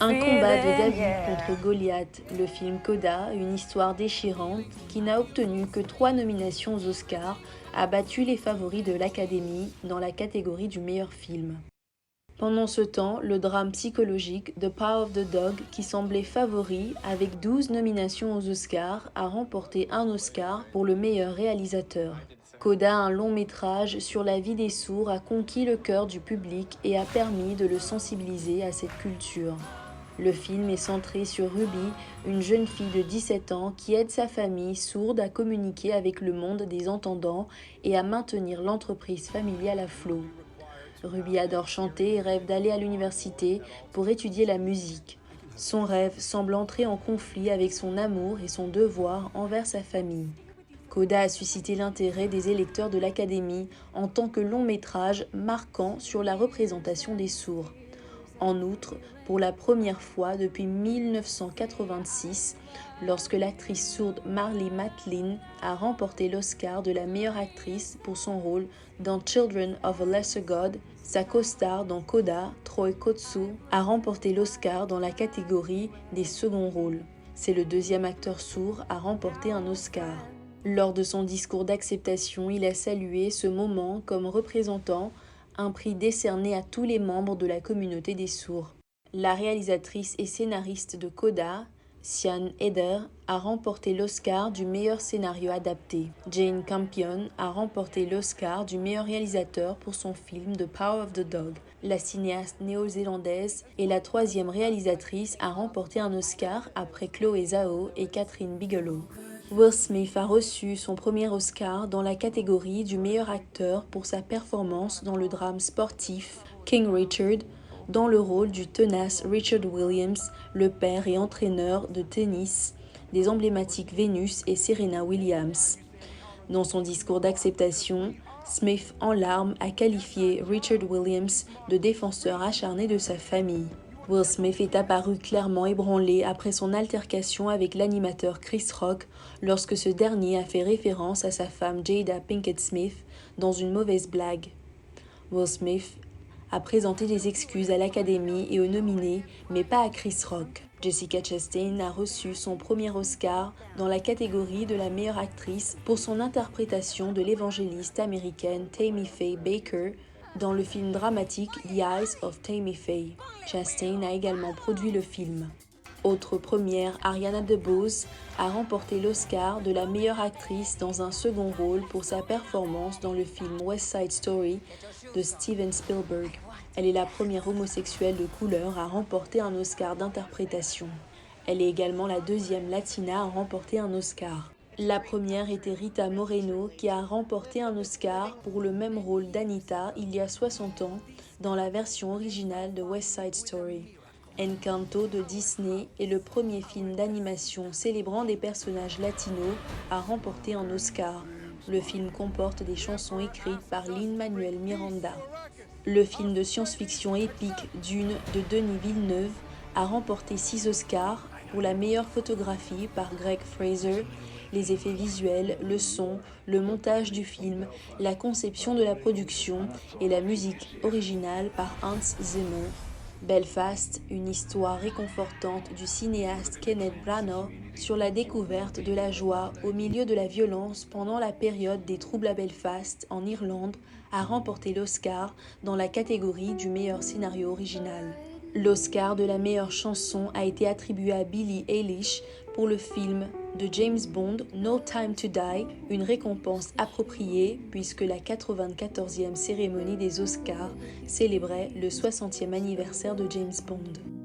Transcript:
Un combat de David contre Goliath, le film Coda, une histoire déchirante qui n'a obtenu que 3 nominations aux Oscars, a battu les favoris de l'Académie dans la catégorie du meilleur film. Pendant ce temps, le drame psychologique The Power of the Dog, qui semblait favori avec 12 nominations aux Oscars, a remporté un Oscar pour le meilleur réalisateur. Coda, un long métrage sur la vie des sourds, a conquis le cœur du public et a permis de le sensibiliser à cette culture. Le film est centré sur Ruby, une jeune fille de 17 ans qui aide sa famille sourde à communiquer avec le monde des entendants et à maintenir l'entreprise familiale à flot. Ruby adore chanter et rêve d'aller à l'université pour étudier la musique. Son rêve semble entrer en conflit avec son amour et son devoir envers sa famille. Coda a suscité l'intérêt des électeurs de l'Académie en tant que long métrage marquant sur la représentation des sourds. En outre, pour la première fois depuis 1986, lorsque l'actrice sourde Marlee Matlin a remporté l'Oscar de la meilleure actrice pour son rôle dans Children of a Lesser God, sa co-star dans Coda, Troy Kotsur, a remporté l'Oscar dans la catégorie des seconds rôles. C'est le deuxième acteur sourd à remporter un Oscar. Lors de son discours d'acceptation, il a salué ce moment comme représentant un prix décerné à tous les membres de la communauté des sourds. La réalisatrice et scénariste de Coda, Sian Heder, a remporté l'Oscar du meilleur scénario adapté. Jane Campion a remporté l'Oscar du meilleur réalisateur pour son film The Power of the Dog. La cinéaste néo-zélandaise est la 3e réalisatrice à remporter un Oscar après Chloé Zhao et Catherine Bigelow. Will Smith a reçu son premier Oscar dans la catégorie du meilleur acteur pour sa performance dans le drame sportif King Richard, dans le rôle du tenace Richard Williams, le père et entraîneur de tennis des emblématiques Venus et Serena Williams. Dans son discours d'acceptation, Smith en larmes a qualifié Richard Williams de défenseur acharné de sa famille. Will Smith est apparu clairement ébranlé après son altercation avec l'animateur Chris Rock lorsque ce dernier a fait référence à sa femme Jada Pinkett Smith dans une mauvaise blague. Will Smith a présenté des excuses à l'Académie et aux nominés, mais pas à Chris Rock. Jessica Chastain a reçu son premier Oscar dans la catégorie de la meilleure actrice pour son interprétation de l'évangéliste américaine Tammy Faye Baker dans le film dramatique The Eyes of Tammy Faye. Chastain a également produit le film. Autre première, Ariana DeBose a remporté l'Oscar de la meilleure actrice dans un second rôle pour sa performance dans le film West Side Story de Steven Spielberg. Elle est la première homosexuelle de couleur à remporter un Oscar d'interprétation. Elle est également la 2e latina à remporter un Oscar. La première était Rita Moreno qui a remporté un Oscar pour le même rôle d'Anita il y a 60 ans dans la version originale de West Side Story. Encanto de Disney est le premier film d'animation célébrant des personnages latinos à remporter un Oscar. Le film comporte des chansons écrites par Lin-Manuel Miranda. Le film de science-fiction épique Dune de Denis Villeneuve a remporté 6 Oscars pour la meilleure photographie par Greg Fraser, les effets visuels, le son, le montage du film, la conception de la production et la musique originale par Hans Zimmer. Belfast, une histoire réconfortante du cinéaste Kenneth Branagh sur la découverte de la joie au milieu de la violence pendant la période des troubles à Belfast, en Irlande, a remporté l'Oscar dans la catégorie du meilleur scénario original. L'Oscar de la meilleure chanson a été attribué à Billie Eilish pour le film de James Bond No Time to Die, une récompense appropriée puisque la 94e cérémonie des Oscars célébrait le 60e anniversaire de James Bond.